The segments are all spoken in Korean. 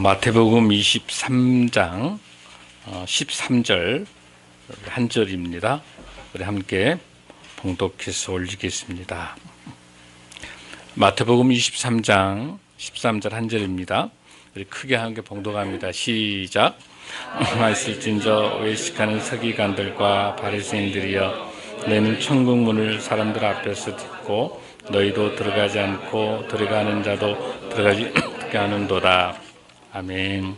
마태복음 23장 13절 한 절입니다. 우리 함께 봉독해서 올리겠습니다. 마태복음 23장 13절 한 절입니다. 우리 크게 함께 봉독합니다. 시작. 말씀진저 외식하는 서기관들과 바리새인들이여, 너희는 천국 문을 사람들 앞에서 닫고 너희도 들어가지 않고 들어가는 자도 들어가지 않게 하는도다. 아멘.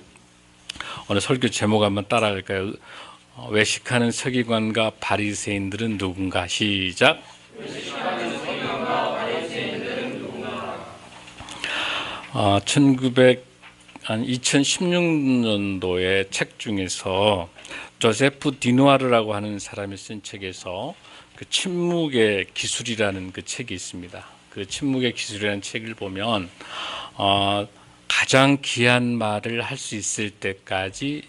오늘 설교 제목 한번 따라할까요? 외식하는 서기관과 바리새인들은 누군가? 시작. 외식하는 서기관과 바리새인들은 누군가? 2016년도의 책 중에서 조세프 디누아르라고 하는 사람이 쓴 책에서 그 침묵의 기술이라는 그 책이 있습니다. 그 침묵의 기술이라는 책을 보면 가장 귀한 말을 할 수 있을 때까지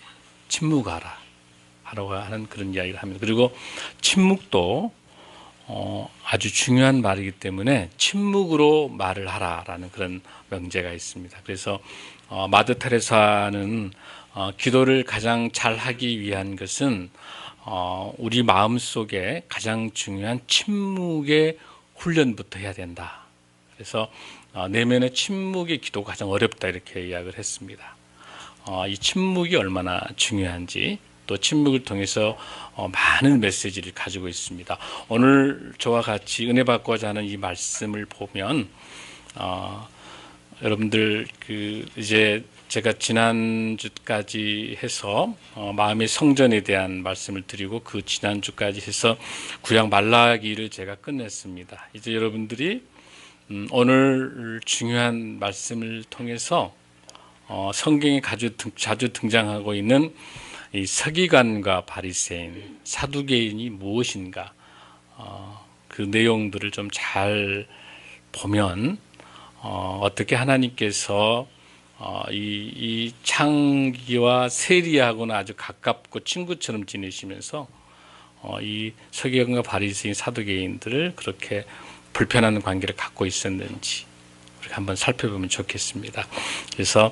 침묵하라 하라고 하는 그런 이야기를 합니다. 그리고 침묵도 아주 중요한 말이기 때문에 침묵으로 말을 하라라는 그런 명제가 있습니다. 그래서 마더 테레사는 기도를 가장 잘하기 위한 것은 우리 마음속에 가장 중요한 침묵의 훈련부터 해야 된다. 그래서 내면의 침묵의 기도가 가장 어렵다, 이렇게 이야기를 했습니다. 이 침묵이 얼마나 중요한지, 또 침묵을 통해서 많은 메시지를 가지고 있습니다. 오늘 저와 같이 은혜 받고자 하는 이 말씀을 보면 여러분들 이제 제가 지난주까지 해서 마음의 성전에 대한 말씀을 드리고, 그 지난주까지 해서 구약 말라기를 제가 끝냈습니다. 이제 여러분들이 오늘 중요한 말씀을 통해서 성경에 자주 등장하고 있는 이 서기관과 바리새인, 사두개인이 무엇인가, 그 내용들을 좀 잘 보면 어떻게 하나님께서 이 창기와 세리하고는 아주 가깝고 친구처럼 지내시면서 이 서기관과 바리새인, 사두개인들을 그렇게 불편한 관계를 갖고 있었는지 우리가 한번 살펴보면 좋겠습니다. 그래서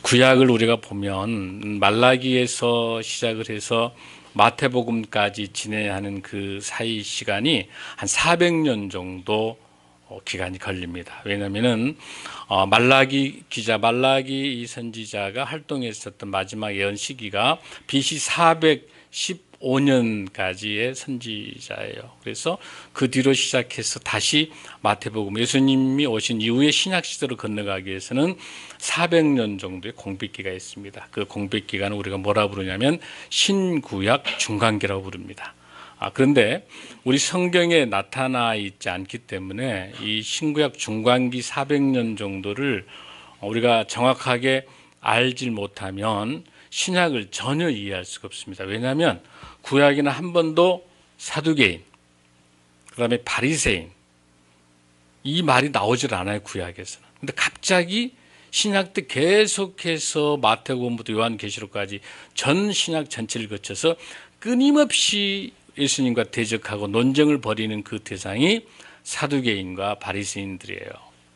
구약을 우리가 보면 말라기에서 시작을 해서 마태복음까지 진행해야 하는 그 사이 시간이 한 400년 정도 기간이 걸립니다. 왜냐하면은 말라기 이 선지자가 활동했었던 마지막 예언 시기가 BC 415년까지의 선지자예요. 그래서 그 뒤로 시작해서 다시 마태복음, 예수님이 오신 이후에 신약 시대로 건너가기 위해서는 400년 정도의 공백기가 있습니다. 그 공백기간을 우리가 뭐라 부르냐면 신구약 중간기라고 부릅니다. 그런데 우리 성경에 나타나 있지 않기 때문에 이 신구약 중간기 400년 정도를 우리가 정확하게 알지 못하면 신약을 전혀 이해할 수가 없습니다. 왜냐하면 구약에는 한 번도 사두개인, 그 다음에 바리새인, 이 말이 나오질 않아요, 구약에서는. 근데 갑자기 신약 때 계속해서 마태복음부터 요한계시록까지 전 신약 전체를 거쳐서 끊임없이 예수님과 대적하고 논쟁을 벌이는 그 대상이 사두개인과 바리새인들이에요.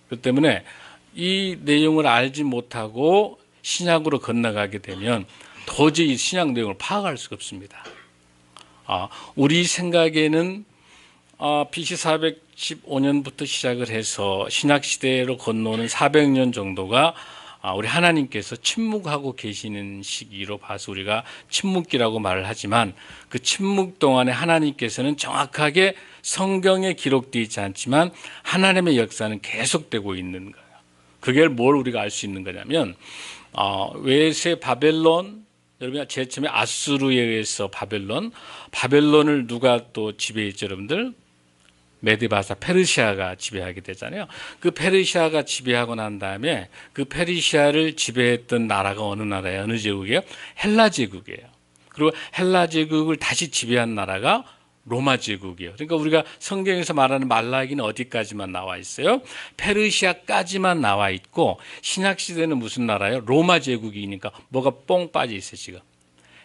그렇기 때문에 이 내용을 알지 못하고 신약으로 건너가게 되면 도저히 신약 내용을 파악할 수가 없습니다. 우리 생각에는 BC 415년부터 시작을 해서 신약 시대로 건너오는 400년 정도가 우리 하나님께서 침묵하고 계시는 시기로 봐서 우리가 침묵기라고 말을 하지만, 그 침묵 동안에 하나님께서는 정확하게 성경에 기록되어 있지 않지만 하나님의 역사는 계속되고 있는 거예요. 그게 뭘 우리가 알 수 있는 거냐면 외세 바벨론, 여러분 제일 처음에 아수르에 의해서 바벨론을 누가 또 지배했죠, 여러분들? 메드바사, 페르시아가 지배하게 되잖아요. 그 페르시아가 지배하고 난 다음에 그 페르시아를 지배했던 나라가 어느 나라예요? 어느 제국이에요? 헬라 제국이에요. 그리고 헬라 제국을 다시 지배한 나라가 로마 제국이에요. 그러니까 우리가 성경에서 말하는 말라기는 어디까지만 나와 있어요? 페르시아까지만 나와 있고, 신약 시대는 무슨 나라예요? 로마 제국이니까 뭐가 뽕 빠져 있어요, 지금.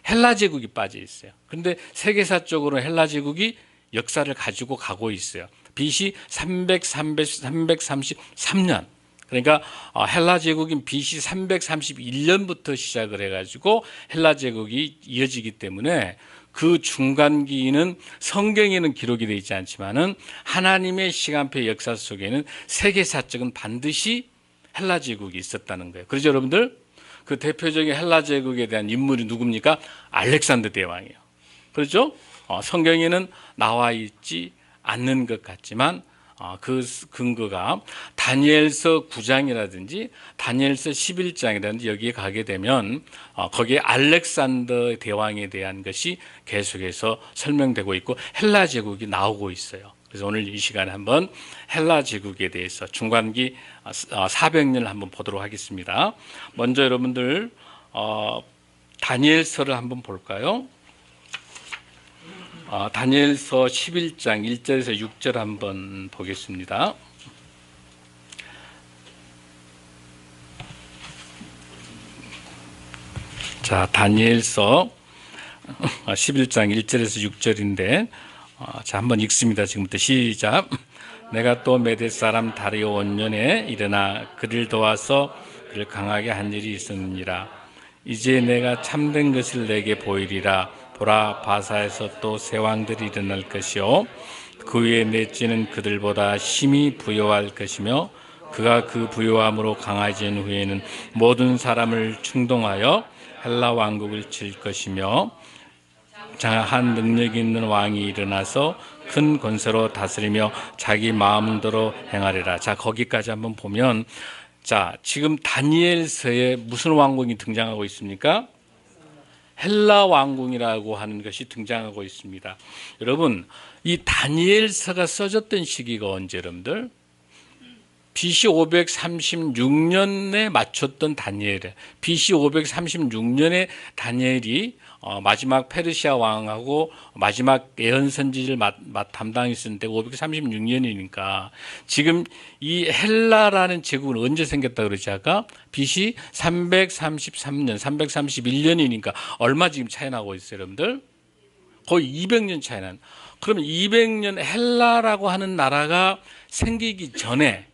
헬라 제국이 빠져 있어요. 그런데 세계사적으로 헬라 제국이 역사를 가지고 가고 있어요. BC 333년. 그러니까 헬라 제국인 BC 331년부터 시작을 해가지고 헬라 제국이 이어지기 때문에 그 중간기는 성경에는 기록이 되어 있지 않지만은 하나님의 시간표의 역사 속에는 세계사적은 반드시 헬라 제국이 있었다는 거예요. 그래서 여러분들 그 대표적인 헬라 제국에 대한 인물이 누굽니까? 알렉산더 대왕이에요. 그렇죠? 성경에는 나와 있지 않는 것 같지만 그 근거가 다니엘서 9장이라든지 다니엘서 11장이라든지 여기에 가게 되면 거기에 알렉산더 대왕에 대한 것이 계속해서 설명되고 있고 헬라 제국이 나오고 있어요. 그래서 오늘 이 시간에 한번 헬라 제국에 대해서 중간기 400년을 한번 보도록 하겠습니다. 먼저 여러분들 다니엘서를 한번 볼까요? 다니엘서 11장 1절에서 6절 한번 보겠습니다. 자, 다니엘서 11장 1절에서 6절인데 자, 한번 읽습니다. 지금부터 시작. 내가 또 메대 사람 다리오 원년에 일어나 그를 도와서 그를 강하게 한 일이 있었느니라. 이제 내가 참된 것을 내게 보이리라. 보라, 바사에서 또 새 왕들이 일어날 것이요 그 위에 넷째는 그들보다 심히 부요할 것이며 그가 그 부요함으로 강해진 후에는 모든 사람을 충동하여 헬라 왕국을 칠 것이며 한 능력 있는 왕이 일어나서 큰 권세로 다스리며 자기 마음대로 행하리라. 자, 거기까지 한번 보면 자, 지금 다니엘서에 무슨 왕국이 등장하고 있습니까? 헬라 왕궁이라고 하는 것이 등장하고 있습니다. 여러분, 이 다니엘서가 써졌던 시기가 언제 여러분들? BC 536년에 맞췄던 다니엘에 BC 536년에 다니엘이 마지막 페르시아 왕하고 마지막 예언 선지를 담당했었는데 536년이니까 지금 이 헬라라는 제국은 언제 생겼다 그러지 아까? BC 333년, 331년이니까 얼마 지금 차이 나고 있어요, 여러분들? 거의 200년 차이 난. 그러면 200년 헬라라고 하는 나라가 생기기 전에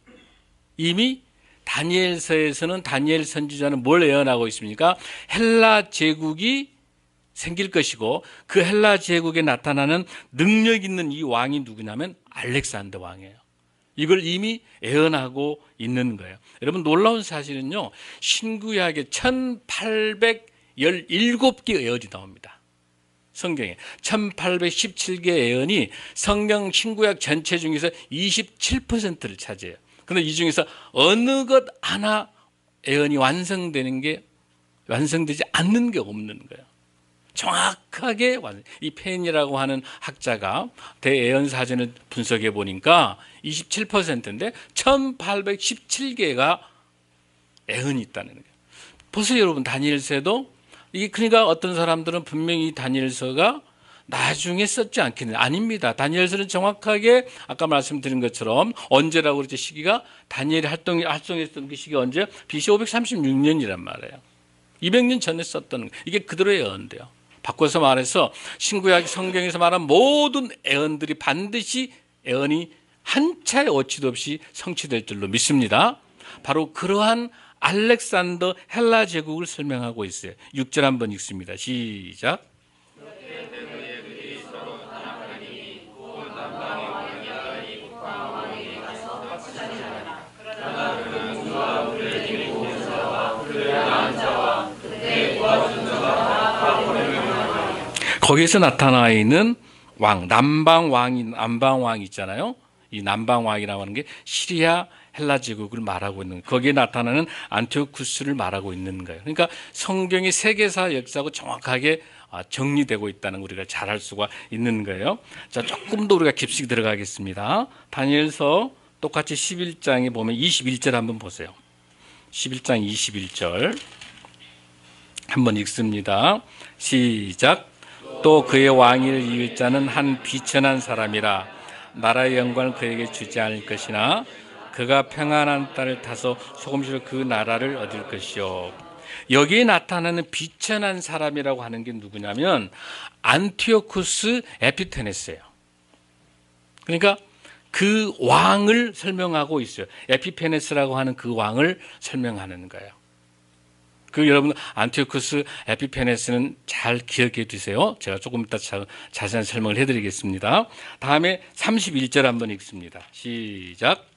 이미 다니엘서에서는 다니엘 선지자는 뭘 예언하고 있습니까? 헬라 제국이 생길 것이고 그 헬라 제국에 나타나는 능력 있는 이 왕이 누구냐면 알렉산더 왕이에요. 이걸 이미 예언하고 있는 거예요. 여러분 놀라운 사실은요. 신구약에 1817개 예언이 나옵니다. 성경에 1817개 예언이 성경 신구약 전체 중에서 27%를 차지해요. 그런데 이 중에서 어느 것 하나 예언이 완성되지 않는 게 없는 거예요. 정확하게 이 펜이라고 하는 학자가 대예언 사전을 분석해 보니까 27%인데 1817개가 예언이 있다는 거예요. 보세요, 여러분. 다니엘서도 이게 그러니까 어떤 사람들은 분명히 다니엘서가 나중에 썼지 않겠느냐. 아닙니다. 다니엘서는 정확하게 아까 말씀드린 것처럼 언제라고 그랬죠? 시기가 다니엘이 활동했던 그 시기가 언제? BC 536년이란 말이에요. 200년 전에 썼던 이게 그대로 예언돼요. 바꿔서 말해서 신구약 성경에서 말한 모든 예언들이 반드시 예언이 한 차의 오치도 없이 성취될 줄로 믿습니다. 바로 그러한 알렉산더 헬라 제국을 설명하고 있어요. 6절 한번 읽습니다. 시작. 거기에서 나타나 있는 왕, 남방왕 있잖아요. 이 남방왕이라고 하는 게 시리아 헬라 제국을 말하고 있는 거예요. 거기에 나타나는 안티오쿠스를 말하고 있는 거예요. 그러니까 성경이 세계사 역사하고 정확하게 정리되고 있다는 걸 우리가 잘 알 수가 있는 거예요. 자, 조금 더 우리가 깊이 들어가겠습니다. 다니엘서 똑같이 11장에 보면 21절 한번 보세요. 11장 21절 한번 읽습니다. 시작. 또 그의 왕위를 이을 자는 한 비천한 사람이라 나라의 영광을 그에게 주지 않을 것이나 그가 평안한 땅을 타서 소금시로 그 나라를 얻을 것이요. 여기에 나타나는 비천한 사람이라고 하는 게 누구냐면 안티오쿠스 에피페네스예요. 그러니까 그 왕을 설명하고 있어요. 에피페네스라고 하는 그 왕을 설명하는 거예요. 그 여러분 안티오쿠스 에피페네스는 잘 기억해 두세요. 제가 조금 이따 자세한 설명을 해드리겠습니다. 다음에 31절 한번 읽습니다. 시작.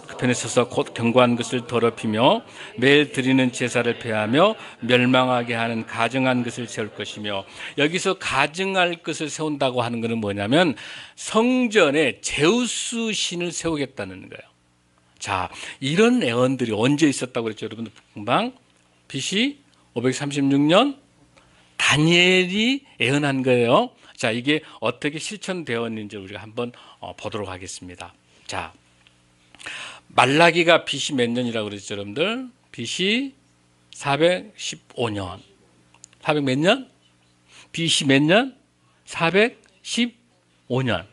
그 편에 서서 곧 경고한 것을 더럽히며 매일 드리는 제사를 폐하며 멸망하게 하는 가증한 것을 세울 것이며, 여기서 가증할 것을 세운다고 하는 것은 뭐냐면 성전에 제우스 신을 세우겠다는 거예요. 자, 이런 애언들이 언제 있었다고 그랬죠, 여러분들? 금방 BC 536년 다니엘이 애언한 거예요. 자, 이게 어떻게 실천되었는지 우리가 한번 보도록 하겠습니다. 자, 말라기가 BC 몇 년이라고 그랬죠, 여러분들? BC 415년. 400 몇 년? BC 몇 년? 415년.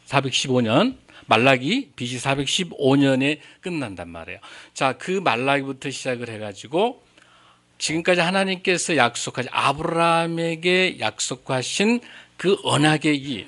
415년. 말라기 BC 415년에 끝난단 말이에요. 자, 그 말라기부터 시작을 해가지고 지금까지 하나님께서 약속하신 아브라함에게 약속하신 그 언약이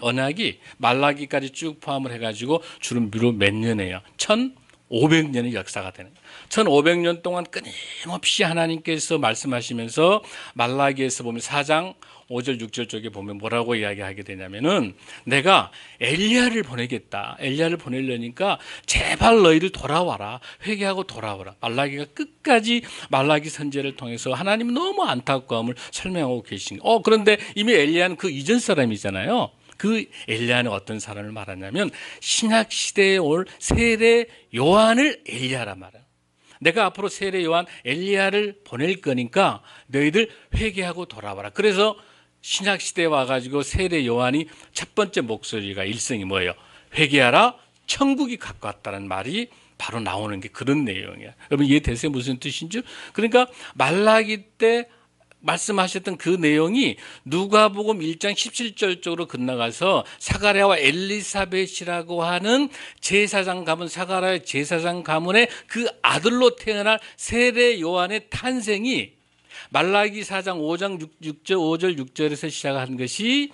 말라기까지 쭉 포함을 해가지고 주로 몇 년이에요? 1500년의 역사가 되는 거예요. 1500년 동안 끊임없이 하나님께서 말씀하시면서 말라기에서 보면 4장 5절 6절 쪽에 보면 뭐라고 이야기하게 되냐면은 내가 엘리야를 보내겠다. 엘리야를 보내려니까 제발 너희들 돌아와라. 회개하고 돌아와라. 말라기가 끝까지 말라기 선지자를 통해서 하나님 너무 안타까움을 설명하고 계신 거예요. 그런데 이미 엘리야는 그 이전 사람이잖아요. 그 엘리야는 어떤 사람을 말하냐면 신약 시대에 올 세례 요한을 엘리야라 말해요. 내가 앞으로 세례 요한 엘리야를 보낼 거니까 너희들 회개하고 돌아와라. 그래서 신약 시대에 와가지고 세례 요한이 첫 번째 목소리가 일성이 뭐예요? 회개하라, 천국이 가까웠다는 말이 바로 나오는 게 그런 내용이에요. 여러분 이해되세요? 무슨 뜻인지? 그러니까 말라기 때 말씀하셨던 그 내용이 누가복음 1장 17절 쪽으로 건너가서 사가랴와 엘리사벳이라고 하는 제사장 가문, 사가랴의 제사장 가문의 그 아들로 태어날 세례 요한의 탄생이 말라기 4장 5절 6절에서 시작한 것이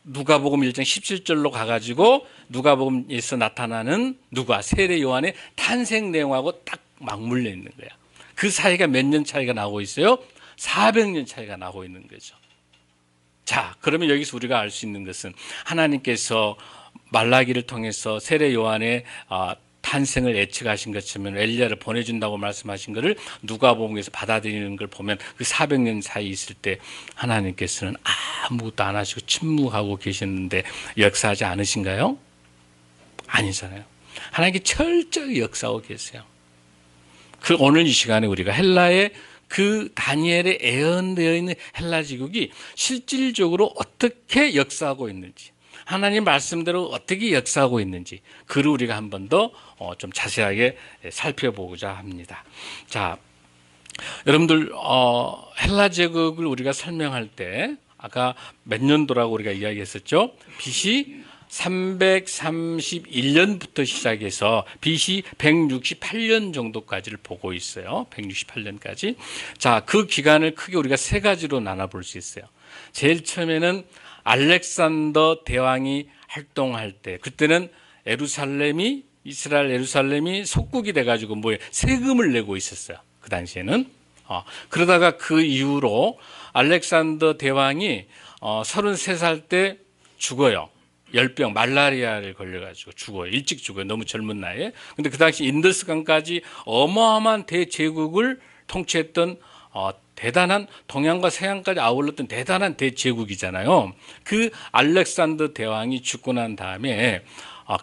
누가복음 1장 17절로 가가지고 누가복음에서 나타나는 세례 요한의 탄생 내용하고 딱 맞물려 있는 거야. 그 사이가 몇 년 차이가 나고 있어요? 400년 차이가 나고 있는 거죠. 자, 그러면 여기서 우리가 알 수 있는 것은 하나님께서 말라기를 통해서 세례 요한의 탄생을 예측하신 것처럼 엘리야를 보내준다고 말씀하신 것을 누가복음에서 받아들이는 걸 보면 그 400년 사이 있을 때 하나님께서는 아무것도 안 하시고 침묵하고 계셨는데 역사하지 않으신가요? 아니잖아요. 하나님께 철저히 역사하고 계세요. 그 오늘 이 시간에 우리가 헬라의 그 다니엘에 예언되어 있는 헬라 제국이 실질적으로 어떻게 역사하고 있는지, 하나님 말씀대로 어떻게 역사하고 있는지 그를 우리가 한 번 더 좀 자세하게 살펴보고자 합니다. 자, 여러분들 헬라 제국을 우리가 설명할 때 아까 몇 년도라고 우리가 이야기했었죠? BC 331년부터 시작해서 BC 168년 정도까지를 보고 있어요. 168년까지. 자, 그 기간을 크게 우리가 세 가지로 나눠볼 수 있어요. 제일 처음에는 알렉산더 대왕이 활동할 때, 그때는 이스라엘 예루살렘이 속국이 돼가지고 세금을 내고 있었어요. 그 당시에는. 그러다가 그 이후로 알렉산더 대왕이 33살 때 죽어요. 열병, 말라리아를 걸려가지고 죽어요. 일찍 죽어요. 너무 젊은 나이에. 근데 그 당시 인더스강까지 어마어마한 대제국을 통치했던 대단한, 동양과 서양까지 아울렀던 대단한 대제국이잖아요. 그 알렉산더 대왕이 죽고 난 다음에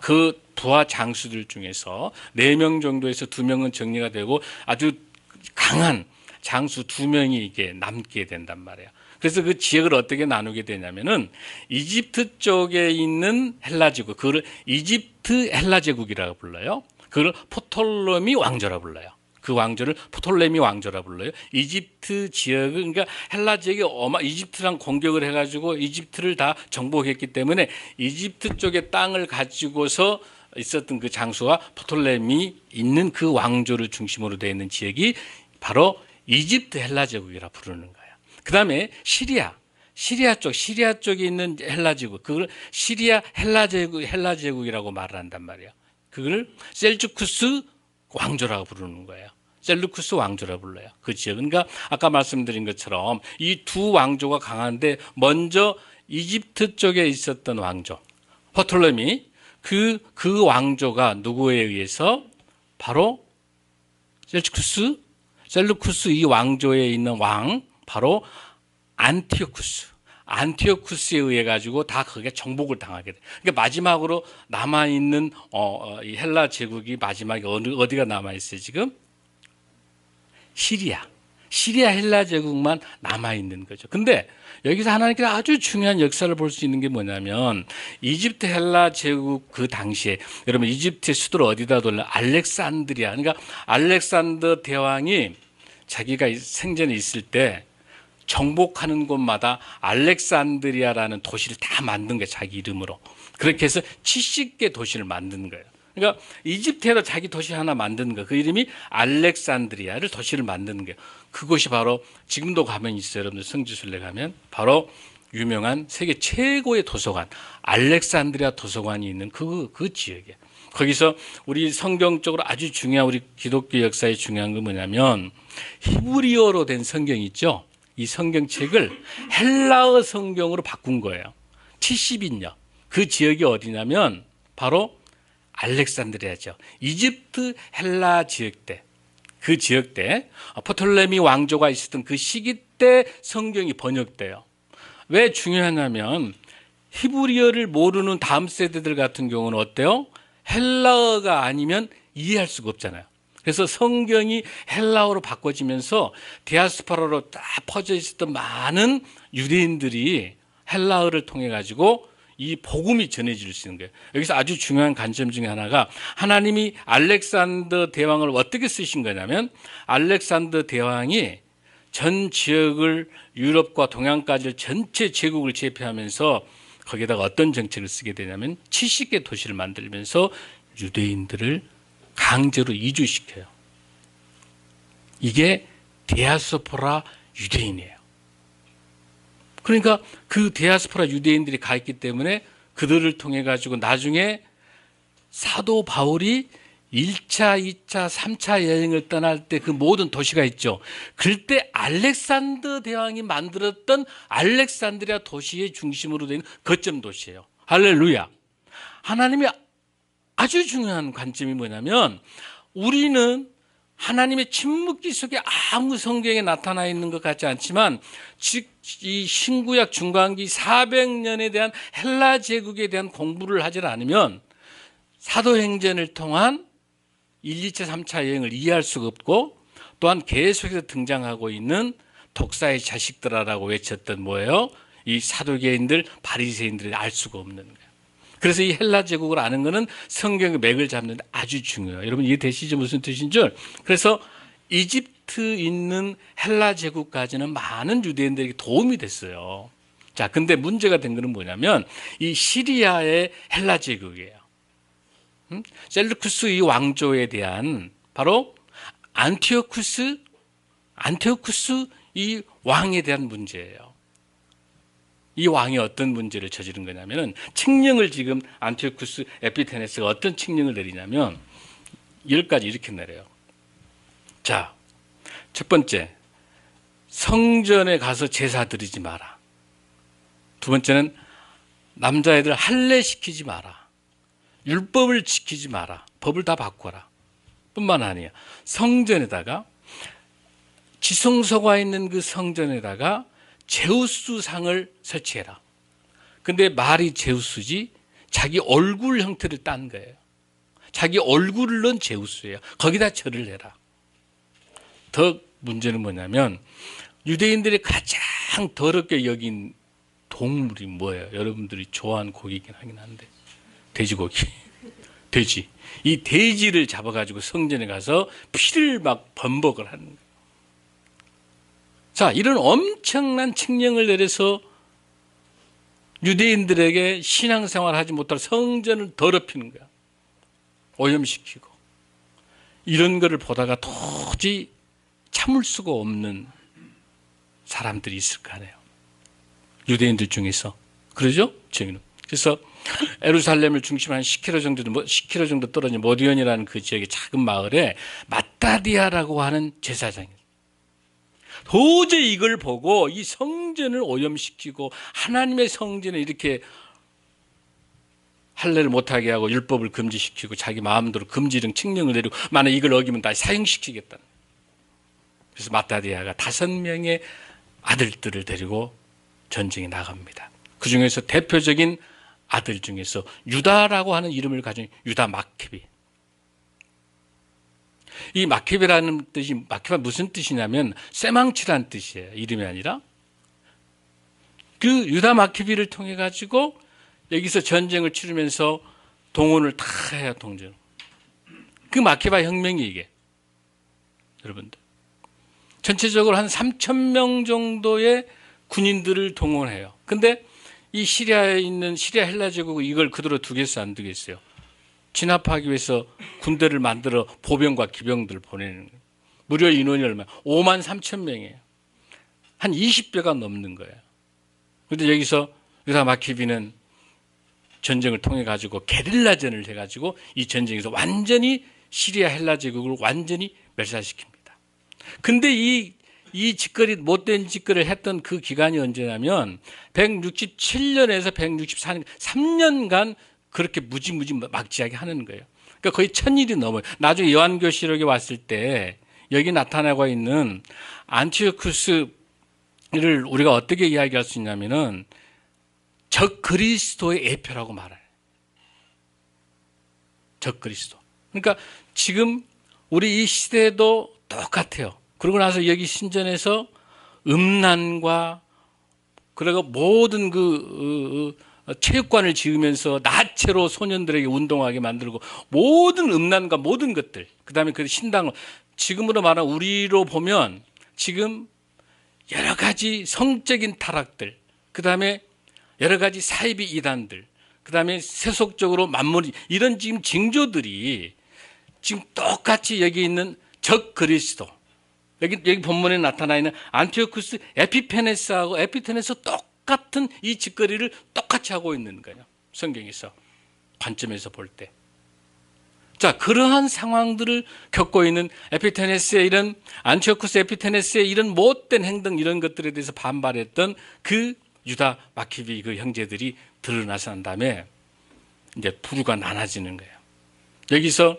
그 부하 장수들 중에서 4명 정도에서 2명은 정리가 되고 아주 강한 장수 2명이 이게 남게 된단 말이에요. 그래서 그 지역을 어떻게 나누게 되냐면은 이집트 쪽에 있는 헬라 제국, 그걸 이집트 헬라 제국이라고 불러요. 그걸 포톨로미 왕조라 불러요. 그 왕조를 프톨레미 왕조라 불러요. 이집트 지역을, 그러니까 헬라 지역이 이집트랑 공격을 해가지고 이집트를 다 정복했기 때문에 이집트 쪽의 땅을 가지고서 있었던 그 장소와 프톨레미 있는 그 왕조를 중심으로 되어 있는 지역이 바로 이집트 헬라 제국이라 부르는 거예요. 그 다음에 시리아 쪽에 있는 헬라 제국, 그걸 시리아 헬라 제국이라고 말을 한단 말이에요. 그걸 셀주쿠스 왕조라고 부르는 거예요. 셀루쿠스 왕조라 불러요. 그 지역. 그러니까 아까 말씀드린 것처럼 이 두 왕조가 강한데 먼저 이집트 쪽에 있었던 왕조 프톨레미 그 왕조가 누구에 의해서 바로 셀루쿠스 이 왕조에 있는 왕 바로 안티오쿠스에 의해 가지고 다 그게 정복을 당하게 돼. 그러니까 마지막으로 남아 있는 이 헬라 제국이 마지막에 어디가 남아 있어요 지금? 시리아 헬라 제국만 남아 있는 거죠. 근데 여기서 하나님께서 아주 중요한 역사를 볼 수 있는 게 뭐냐면 이집트 헬라 제국 그 당시에 여러분 이집트의 수도를 어디다 돌려? 알렉산드리아. 그러니까 알렉산더 대왕이 자기가 생전에 있을 때 정복하는 곳마다 알렉산드리아라는 도시를 다 만든 거예요. 자기 이름으로. 그렇게 해서 70개 도시를 만든 거예요. 그러니까 이집트에도 자기 도시 하나 만든 거. 그 이름이 알렉산드리아를 도시를 만드는 거예요. 그곳이 바로 지금도 가면 있어요. 여러분들 성지순례 가면 바로 유명한 세계 최고의 도서관 알렉산드리아 도서관이 있는 그 지역이에요. 거기서 우리 성경적으로 아주 중요한 우리 기독교 역사에 중요한 건 뭐냐면 히브리어로 된 성경이 있죠. 이 성경책을 헬라어 성경으로 바꾼 거예요. 70인요. 그 지역이 어디냐면 바로 알렉산드리아죠. 이집트 헬라 지역 때, 그 지역 때 프톨레미 왕조가 있었던 그 시기 때 성경이 번역돼요. 왜 중요하냐면 히브리어를 모르는 다음 세대들 같은 경우는 어때요? 헬라어가 아니면 이해할 수가 없잖아요. 그래서 성경이 헬라어로 바꿔지면서 디아스포라로 딱 퍼져 있었던 많은 유대인들이 헬라어를 통해 가지고 이 복음이 전해질 수 있는 거예요. 여기서 아주 중요한 관점 중에 하나가 하나님이 알렉산더 대왕을 어떻게 쓰신 거냐면 알렉산더 대왕이 전 지역을 유럽과 동양까지 전체 제국을 제패하면서 거기다가 어떤 정책을 쓰게 되냐면 70개 도시를 만들면서 유대인들을 강제로 이주시켜요. 이게 디아스포라 유대인이에요. 그러니까 그 디아스포라 유대인들이 가 있기 때문에 그들을 통해 가지고 나중에 사도 바울이 1차, 2차, 3차 여행을 떠날 때 그 모든 도시가 있죠. 그때 알렉산더 대왕이 만들었던 알렉산드리아 도시의 중심으로 된 거점 도시예요. 할렐루야. 하나님이 아주 중요한 관점이 뭐냐면 우리는 하나님의 침묵기 속에 아무 성경에 나타나 있는 것 같지 않지만 즉 이 신구약 중간기 400년에 대한 헬라 제국에 대한 공부를 하지 않으면 사도행전을 통한 1, 2차, 3차 여행을 이해할 수가 없고 또한 계속해서 등장하고 있는 독사의 자식들아라고 외쳤던 뭐예요? 이 사도계인들, 바리새인들이 알 수가 없는 거예요. 그래서 이 헬라 제국을 아는 것은 성경의 맥을 잡는 데 아주 중요해요. 여러분 이해되시죠? 무슨 뜻인 줄? 그래서 이집트 있는 헬라 제국까지는 많은 유대인들에게 도움이 됐어요. 자, 근데 문제가 된 것은 뭐냐면 이 시리아의 헬라 제국이에요. 셀루쿠스 이 왕조에 대한 바로 안티오쿠스 이 왕에 대한 문제예요. 이 왕이 어떤 문제를 저지른 거냐면은 칙령을 지금 안티오쿠스 에피테네스가 어떤 칙령을 내리냐면 10가지 이렇게 내려요. 자, 첫 번째, 성전에 가서 제사 드리지 마라. 두 번째는 남자애들 할례시키지 마라. 율법을 지키지 마라. 법을 다 바꿔라. 뿐만 아니라 성전에다가 지성소가 있는 그 성전에다가 제우스 상을 설치해라. 근데 말이 제우스지 자기 얼굴 형태를 딴 거예요. 자기 얼굴을 넣은 제우스예요. 거기다 절을 해라. 더 문제는 뭐냐면 유대인들이 가장 더럽게 여긴 동물이 뭐예요? 여러분들이 좋아하는 고기이긴 하긴 한데 돼지고기. 돼지. 이 돼지를 잡아가지고 성전에 가서 피를 막 범벅을 하는 거예요. 자, 이런 엄청난 칙령을 내려서 유대인들에게 신앙생활 하지 못할 성전을 더럽히는 거야. 오염시키고. 이런 거를 보다가 도저히 참을 수가 없는 사람들이 있을 거 아니에요. 유대인들 중에서. 그러죠? 그래서 예루살렘을 중심으로 한 10km 정도 떨어진 모디온이라는 그 지역의 작은 마을에 마따디아라고 하는 제사장이 있어요. 도저히 이걸 보고 이 성전을 오염시키고 하나님의 성전에 이렇게 할례를 못하게 하고 율법을 금지시키고 자기 마음대로 금지령 칙령을 내리고 만약 이걸 어기면 다 사형시키겠다. 그래서 마따디아가 5명의 아들들을 데리고 전쟁에 나갑니다. 그 중에서 대표적인 아들 중에서 유다라고 하는 이름을 가진 유다 마케비. 이 마케비라는 뜻이, 마케비가 무슨 뜻이냐면 쇠망치라는 뜻이에요. 이름이 아니라. 그 유다 마케비를 통해 가지고 여기서 전쟁을 치르면서 동원을 다 해야 동전. 그 마케바 혁명이 이게. 여러분들. 전체적으로 한 3,000명 정도의 군인들을 동원해요. 근데 이 시리아에 있는 시리아 헬라 제국이 이걸 그대로 두겠어 안 두겠어요? 진압하기 위해서 군대를 만들어 보병과 기병들을 보내는 거예요. 무려 인원이 얼마? 53,000명이에요. 한 20배가 넘는 거예요. 그런데 여기서 유다 마키비는 전쟁을 통해 가지고 게릴라전을 해 가지고 이 전쟁에서 완전히 시리아 헬라 제국을 완전히 멸살시킵니다. 근데 이 짓거리, 못된 짓거리를 했던 그 기간이 언제냐면 167년에서 164년, 3년간 그렇게 무지무지 막지하게 하는 거예요. 그러니까 거의 1000일이 넘어요. 나중에 요한계시록에 왔을 때 여기 나타나고 있는 안티오쿠스를 우리가 어떻게 이야기할 수 있냐면은 적 그리스도의 예표라고 말해요. 적 그리스도. 그러니까 지금 우리 이 시대도 똑같아요. 그러고 나서 여기 신전에서 음란과 그리고 모든 체육관을 지으면서 나체로 소년들에게 운동하게 만들고 모든 음란과 모든 것들, 그 다음에 그 신당을 지금으로 말하면 우리로 보면 지금 여러 가지 성적인 타락들, 그 다음에 여러 가지 사이비 이단들, 그 다음에 세속적으로 만물이 이런 지금 징조들이 지금 똑같이 여기 있는 적 그리스도, 여기 본문에 나타나 있는 안티오쿠스 에피페네스하고 에피테네스 똑같은 이 짓거리를 똑같이 하고 있는 거예요. 성경에서 관점에서 볼 때. 자, 그러한 상황들을 겪고 있는 에피테네스의 이런 안티오쿠스 에피테네스의 이런 못된 행동 이런 것들에 대해서 반발했던 그 유다 마키비 그 형제들이 드러나서 난 다음에 이제 부류가 나눠지는 거예요. 여기서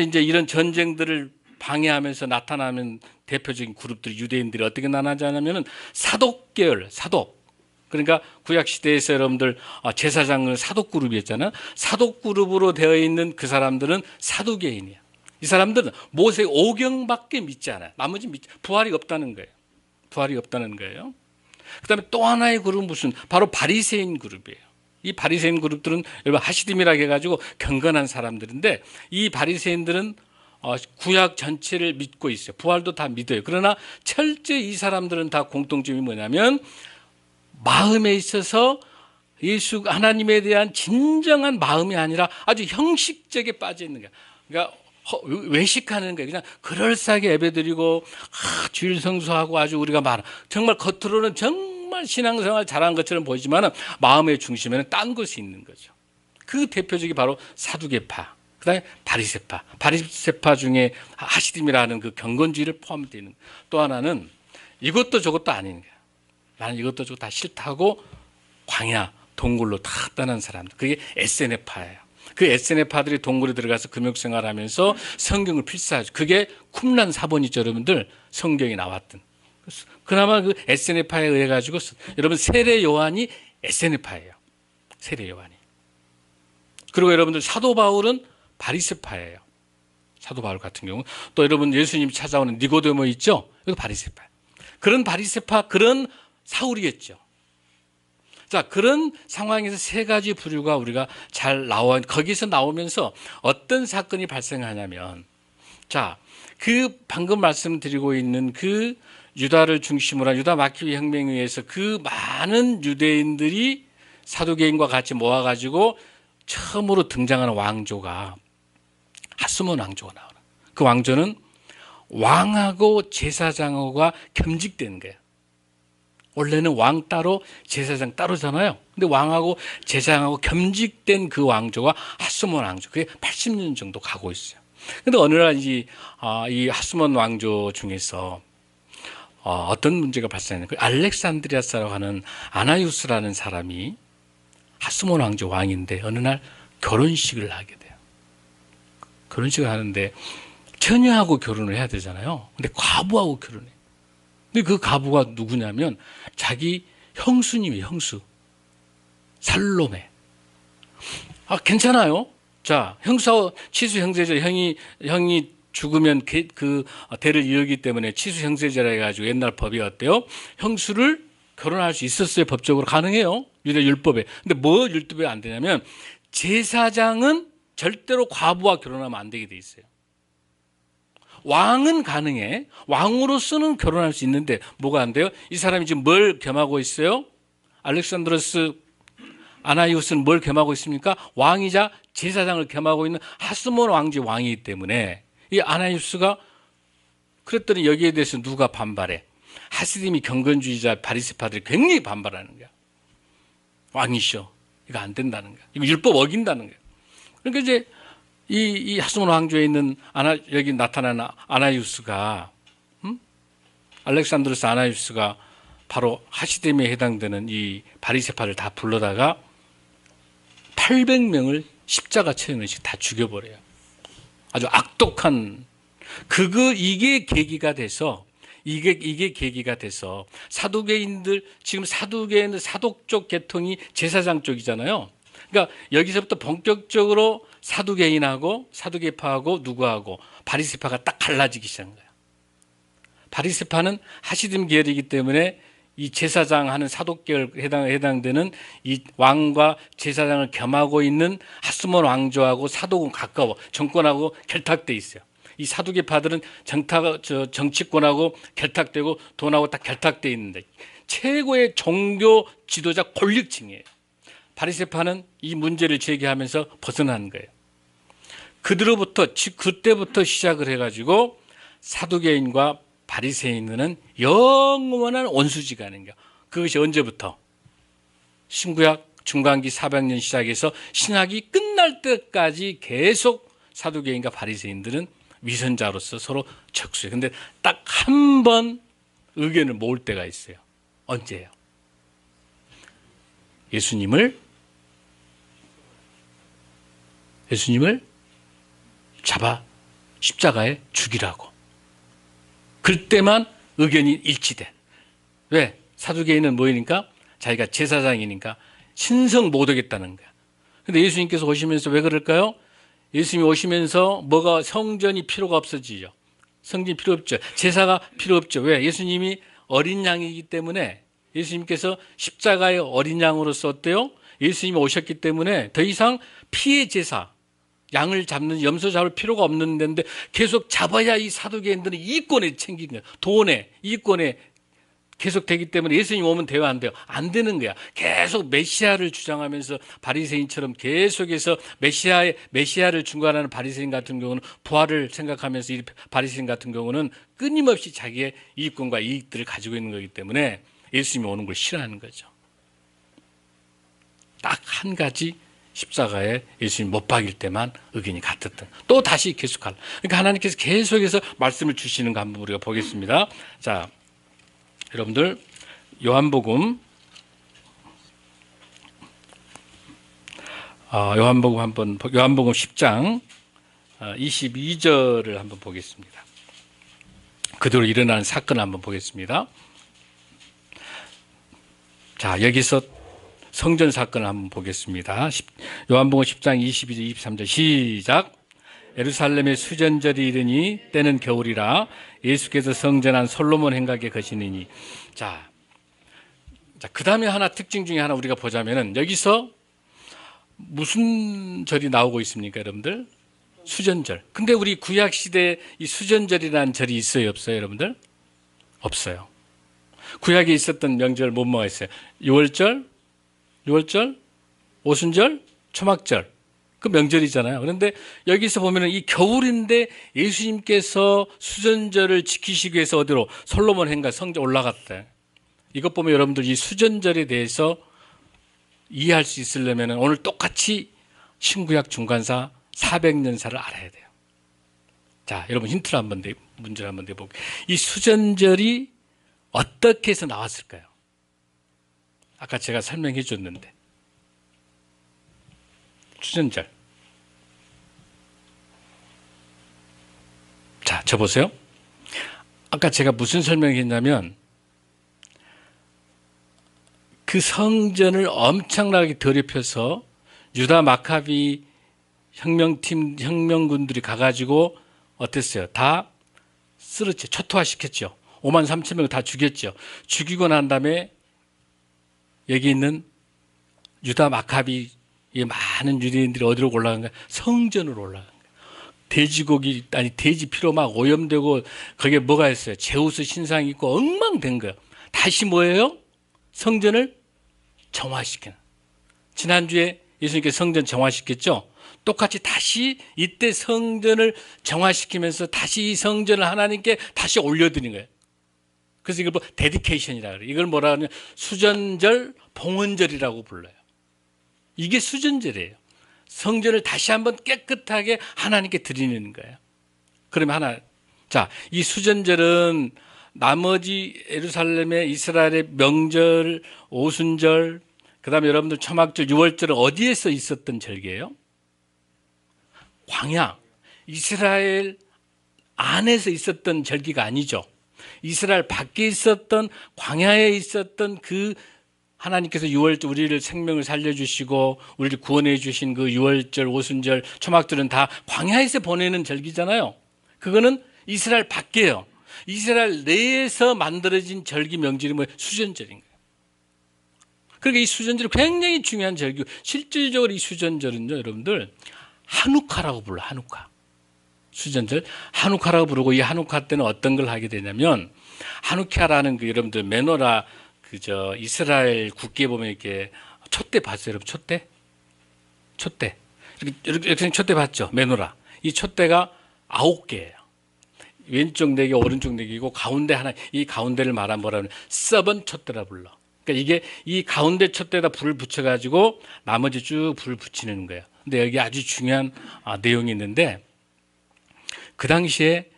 이제 이런 전쟁들을 방해하면서 나타나는 대표적인 그룹들이 유대인들이 어떻게 나눠지냐면은 사독계열, 사독. 그러니까 구약시대에서 여러분들 제사장은 사독 그룹이었잖아요. 사독 그룹으로 되어 있는 그 사람들은 사두개인이야. 이 사람들은 모세 오경밖에 믿지 않아요. 나머지 부활이 없다는 거예요. 부활이 없다는 거예요. 그 다음에 또 하나의 그룹은 무슨? 바로 바리새인 그룹이에요. 이 바리새인 그룹들은 여러분 하시딤이라고 해가지고 경건한 사람들인데 이 바리새인들은 구약 전체를 믿고 있어요. 부활도 다 믿어요. 그러나 철저히 이 사람들은 다 공통점이 뭐냐면 마음에 있어서 예수 하나님에 대한 진정한 마음이 아니라 아주 형식적에 빠져 있는 거야. 그러니까 외식하는 거예요. 그냥 그럴싸하게 예배드리고 주일 성수하고 아주 우리가 정말 겉으로는 정말 신앙생활 잘한 것처럼 보이지만 마음의 중심에는 딴 것이 있는 거죠. 그 대표적이 바로 사두개파, 그 다음에 바리새파. 바리새파 중에 하시딤이라는 그 경건주의를 포함되어 있는. 또 하나는 이것도 저것도 아닌 거야. 나는 이것도 저것도 다 싫다고 광야, 동굴로 다 떠난 사람들. 그게 에세네파예요. 그 에세네파들이 동굴에 들어가서 금욕생활하면서 성경을 필사하죠. 그게 쿰란 사본이죠, 여러분들. 성경에 나왔던. 그나마 그 에세네파에 의해 가지고 여러분 세례 요한이 에세네파예요. 세례 요한이. 그리고 여러분들 사도 바울은 바리새파예요. 사도 바울 같은 경우. 또 여러분 예수님이 찾아오는 니고데모 있죠? 이거 바리새파. 그런 바리새파, 그런 사울이겠죠. 자, 그런 상황에서 세 가지 부류가 우리가 잘 나와, 거기서 나오면서 어떤 사건이 발생하냐면, 자, 그 방금 말씀드리고 있는 그 유다를 중심으로 한 유다 마키비 혁명에 의해서 그 많은 유대인들이 사두개인과 같이 모아가지고 처음으로 등장하는 왕조가 하스몬 왕조가 나오는. 그 왕조는 왕하고 제사장하고가 겸직되는 거예요. 원래는 왕 따로 제사장 따로잖아요. 근데 왕하고 제사장하고 겸직된 그 왕조가 하스몬 왕조. 그게 80년 정도 가고 있어요. 근데 어느 날 이 하스몬 왕조 중에서 어떤 문제가 발생했냐면, 그 알렉산드리아스라고 하는 아나유스라는 사람이 하스몬 왕조 왕인데 어느 날 결혼식을 하게 돼요. 결혼식을 하는데 처녀하고 결혼을 해야 되잖아요. 근데 과부하고 결혼해. 근데 그 과부가 누구냐면 자기 형수님이에요. 형수. 살로메. 괜찮아요. 자, 형사와 치수 형제자, 형이 죽으면 그 대를 이어기 때문에 치수 형제자라 해가지고 옛날 법이 어때요? 형수를 결혼할 수 있었어요. 법적으로 가능해요. 유대 율법에. 근데 뭐 율법에 안 되냐면 제사장은 절대로 과부와 결혼하면 안 되게 돼 있어요. 왕은 가능해. 왕으로서는 결혼할 수 있는데 뭐가 안 돼요? 이 사람이 지금 뭘 겸하고 있어요? 알렉산드로스 아나이우스는 뭘 겸하고 있습니까? 왕이자 제사장을 겸하고 있는 하스몬 왕제 왕이기 때문에 이 아나이우스가 그랬더니 여기에 대해서 누가 반발해? 하시딤이 경건주의자 바리새파들이 굉장히 반발하는 거야. 왕이셔. 이거 안 된다는 거야. 이거 율법 어긴다는 거야. 그러니까 이제 이 하스몬 왕조에 있는 여기 나타나는 아나이우스가 알렉산드로스 아나이우스가 바로 하시뎀에 해당되는 이 바리새파를 다 불러다가 800명을 십자가 쳐놓으시 다 죽여버려요. 아주 악독한 이게 계기가 돼서 이게 계기가 돼서 사두개인들 지금 사두개인들 사독적 계통이 제사장 쪽이잖아요. 그러니까 여기서부터 본격적으로 사두개인하고 사두개파하고 누구하고 바리새파가 딱 갈라지기 시작한 거예요. 바리새파는 하시딤 계열이기 때문에 이 제사장 하는 사독계열 해당되는 이 왕과 제사장을 겸하고 있는 하스몬 왕조하고 사독은 가까워 정권하고 결탁돼 있어요. 이 사두개파들은 정치권하고 결탁되고 돈하고 딱 결탁돼 있는데 최고의 종교 지도자 권력층이에요. 바리새파는 이 문제를 제기하면서 벗어나는 거예요. 그때부터 시작을 해가지고 사두개인과 바리새인은 영원한 원수지가 하는 거예요. 그것이 언제부터? 신구약 중간기 400년 시작해서 신학이 끝날 때까지 계속 사두개인과 바리새인들은 위선자로서 서로 적수해요. 근데 딱 한 번 의견을 모을 때가 있어요. 언제예요? 예수님을 잡아 십자가에 죽이라고. 그때만 의견이 일치돼. 왜? 사두개인은 뭐이니까? 자기가 제사장이니까 신성 못 하겠다는 거야. 근데 예수님께서 오시면서 왜 그럴까요? 예수님이 오시면서 뭐가 성전이 필요가 없어지죠. 성전이 필요 없죠. 제사가 필요 없죠. 왜? 예수님이 어린 양이기 때문에 예수님께서 십자가의 어린 양으로서 어때요? 예수님이 오셨기 때문에 더 이상 피의 제사, 양을 잡는 염소 잡을 필요가 없는 데인데 계속 잡아야 이 사두개인들은 이권에 챙긴 거예요. 돈에, 이권에 계속 되기 때문에 예수님 오면 돼요, 안 돼요? 안 되는 거야. 계속 메시아를 주장하면서 바리새인처럼 계속해서 메시아를 중간하는 바리새인 같은 경우는 부활을 생각하면서 이 바리새인 같은 경우는 끊임없이 자기의 이익권과 이익들을 가지고 있는 거기 때문에 예수님이 오는 걸 싫어하는 거죠. 딱 한 가지 십자가에 예수님 못 박일 때만 의견이 같았던. 또 다시 계속할. 그러니까 하나님께서 계속해서 말씀을 주시는 거 한번 우리가 보겠습니다. 자, 여러분들 요한복음 10장 22절을 한번 보겠습니다. 그대로 일어나는 사건을 한번 보겠습니다. 자, 여기서 성전 사건을 한번 보겠습니다. 요한복음 10장 22절 23절 시작. 예루살렘의 수전절이 이르니 때는 겨울이라 예수께서 성전한 솔로몬 행각에 거시느니. 자, 자, 그 다음에 하나 특징 중에 하나 우리가 보자면은 여기서 무슨 절이 나오고 있습니까, 여러분들? 수전절. 근데 우리 구약 시대에 이 수전절이라는 절이 있어요, 없어요, 여러분들? 없어요. 구약에 있었던 명절 뭐가 있어요? 유월절, 오순절, 초막절. 그 명절이잖아요. 그런데 여기서 보면은 이 겨울인데 예수님께서 수전절을 지키시기 위해서 어디로? 솔로몬 행가 성전 올라갔대. 이것 보면 여러분들 이 수전절에 대해서 이해할 수 있으려면 오늘 똑같이 신구약 중간사 400년사를 알아야 돼요. 자, 여러분 힌트를 문제를 한번 내볼게요. 이 수전절이 어떻게 해서 나왔을까요? 아까 제가 설명해 줬는데. 수전절. 자, 저 보세요. 아까 제가 무슨 설명했냐면 그 성전을 엄청나게 더럽혀서 유다 마카비 혁명군들이 가가지고 어땠어요? 다 쓰러졌죠. 초토화시켰죠. 5만 3천 명을 다 죽였죠. 죽이고 난 다음에 여기 있는 유다 마카비 많은 유대인들이 어디로 올라간 거야? 성전으로 올라간 거야. 돼지고기, 아니 돼지 피로 막 오염되고 거기에 뭐가 있어요? 제우스 신상이 있고 엉망된 거야. 다시 뭐예요? 성전을 정화시키는. 지난주에 예수님께서 성전 정화시켰죠? 똑같이 다시 이때 성전을 정화시키면서 다시 이 성전을 하나님께 다시 올려드린 거예요. 그래서 이걸 뭐 데디케이션이라고 그래요. 이걸 뭐라 하냐면 수전절, 봉헌절이라고 불러요. 이게 수전절이에요. 성전을 다시 한번 깨끗하게 하나님께 드리는 거예요. 그러면 자, 이 수전절은 나머지 예루살렘의 이스라엘의 명절, 오순절, 그 다음에 여러분들 초막절, 유월절은 어디에서 있었던 절기예요? 광야, 이스라엘 안에서 있었던 절기가 아니죠. 이스라엘 밖에 있었던 광야에 있었던 그 하나님께서 유월절 우리를 생명을 살려주시고 우리를 구원해 주신 그 유월절, 오순절, 초막절은 다 광야에서 보내는 절기잖아요. 그거는 이스라엘 밖에요. 이스라엘 내에서 만들어진 절기 명절이 뭐예요? 수전절인 거예요. 그러니까 이 수전절이 굉장히 중요한 절기고 실질적으로 이 수전절은요, 여러분들 하누카라고 불러. 하누카. 수전절 하누카라고 부르고 이 하누카 때는 어떤 걸 하게 되냐면 하누카라는 그 여러분들 메노라 그저 이스라엘 국기에 보면 이렇게 촛대 봤어요, 여러분? 촛대. 이렇게 촛대 봤죠? 메노라. 이 촛대가 9개예요. 왼쪽 4개, 오른쪽 4개이고 가운데 하나, 이 가운데를 말하면 뭐라면 서번 촛대라 불러. 그러니까 이게 이 가운데 촛대에다 불을 붙여가지고 나머지 쭉 불을 붙이는 거예요. 근데 여기 아주 중요한 내용이 있는데 그 당시에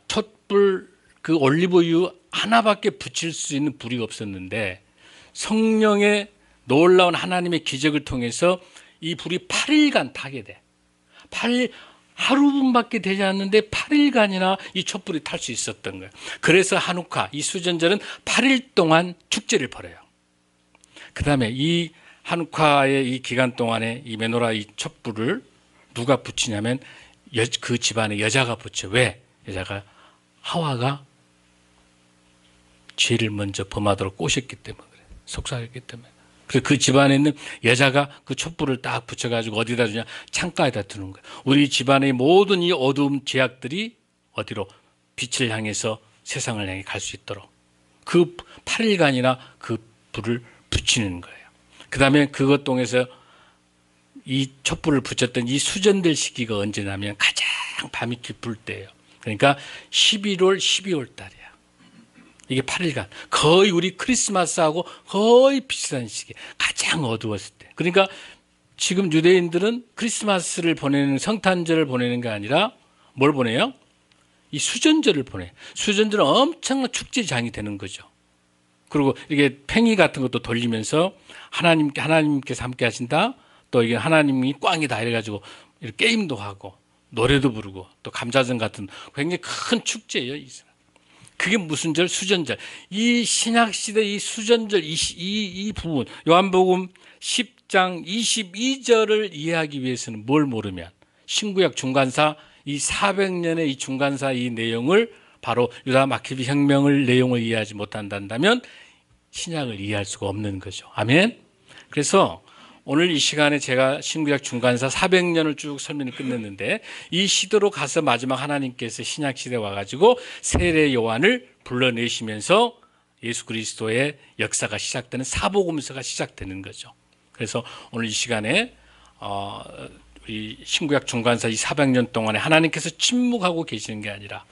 촛불 그 올리브유 하나밖에 붙일 수 있는 불이 없었는데 성령의 놀라운 하나님의 기적을 통해서 이 불이 8일간 타게 돼. 8일 하루분밖에 되지 않는데 8일간이나 이 촛불이 탈 수 있었던 거예요. 그래서 하누카, 이 수전절은 8일 동안 축제를 벌여요. 그 다음에 이 하누카의 이 기간 동안에 이 메노라 이 촛불을 누가 붙이냐면 그 집안의 여자가 붙여. 왜? 여자가 하와가 죄를 먼저 범하도록 꼬셨기 때문에 그래. 속삭였기 때문에. 그래서 그 집안에 있는 여자가 그 촛불을 딱 붙여가지고 어디다 주냐? 창가에다 두는 거예요. 우리 집안의 모든 이 어두움 죄악들이 어디로? 빛을 향해서 세상을 향해 갈 수 있도록 그 8일간이나 그 불을 붙이는 거예요. 그 다음에 그것 통해서 이 촛불을 붙였던 이 수전될 시기가 언제냐면 가장 밤이 깊을 때예요. 그러니까 11월, 12월 달이야. 이게 8일간. 거의 우리 크리스마스하고 거의 비슷한 시기에 가장 어두웠을 때. 그러니까 지금 유대인들은 크리스마스를 보내는 성탄절을 보내는 게 아니라 뭘 보내요? 이 수전절을 보내. 수전절은 엄청난 축제장이 되는 거죠. 그리고 이게 팽이 같은 것도 돌리면서 하나님께서 함께 하신다. 또 이게 하나님이 꽝이다 이래가지고 이렇게 게임도 하고 노래도 부르고 또 감자전 같은 굉장히 큰 축제예요. 그게 무슨 절? 수전절. 이 신약시대 이 수전절 이 부분 요한복음 10장 22절을 이해하기 위해서는 뭘 모르면 신구약 중간사 이 400년의 이 중간사 이 내용을 바로 유다 마키비 혁명을 내용을 이해하지 못한다면 신약을 이해할 수가 없는 거죠. 아멘. 그래서 오늘 이 시간에 제가 신구약 중간사 400년을 쭉 설명을 끝냈는데 이 시대로 가서 마지막 하나님께서 신약 시대에 와가지고 세례 요한을 불러내시면서 예수 그리스도의 역사가 시작되는 사복음서가 시작되는 거죠. 그래서 오늘 이 시간에 우리 신구약 중간사 이 400년 동안에 하나님께서 침묵하고 계시는 게 아니라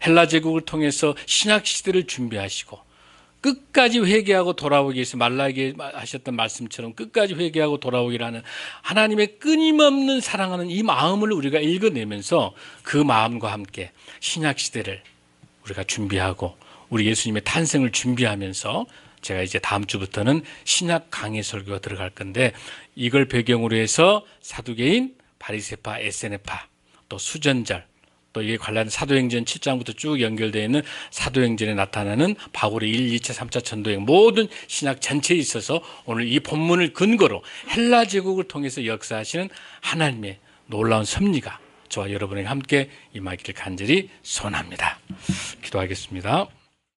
헬라 제국을 통해서 신약 시대를 준비하시고 끝까지 회개하고 돌아오기 위해서 말라기에 하셨던 말씀처럼 끝까지 회개하고 돌아오기라는 하나님의 끊임없는 사랑하는 이 마음을 우리가 읽어내면서 그 마음과 함께 신약 시대를 우리가 준비하고 우리 예수님의 탄생을 준비하면서 제가 이제 다음 주부터는 신약 강해 설교가 들어갈 건데 이걸 배경으로 해서 사두개인, 바리새파, 에세네파, 또 수전절, 또 이에 관련한 사도행전 7장부터 쭉 연결되어 있는 사도행전에 나타나는 바울의 1, 2차, 3차 전도행 모든 신약 전체에 있어서 오늘 이 본문을 근거로 헬라 제국을 통해서 역사하시는 하나님의 놀라운 섭리가 저와 여러분에게 함께 임하기를 간절히 소원합니다. 기도하겠습니다.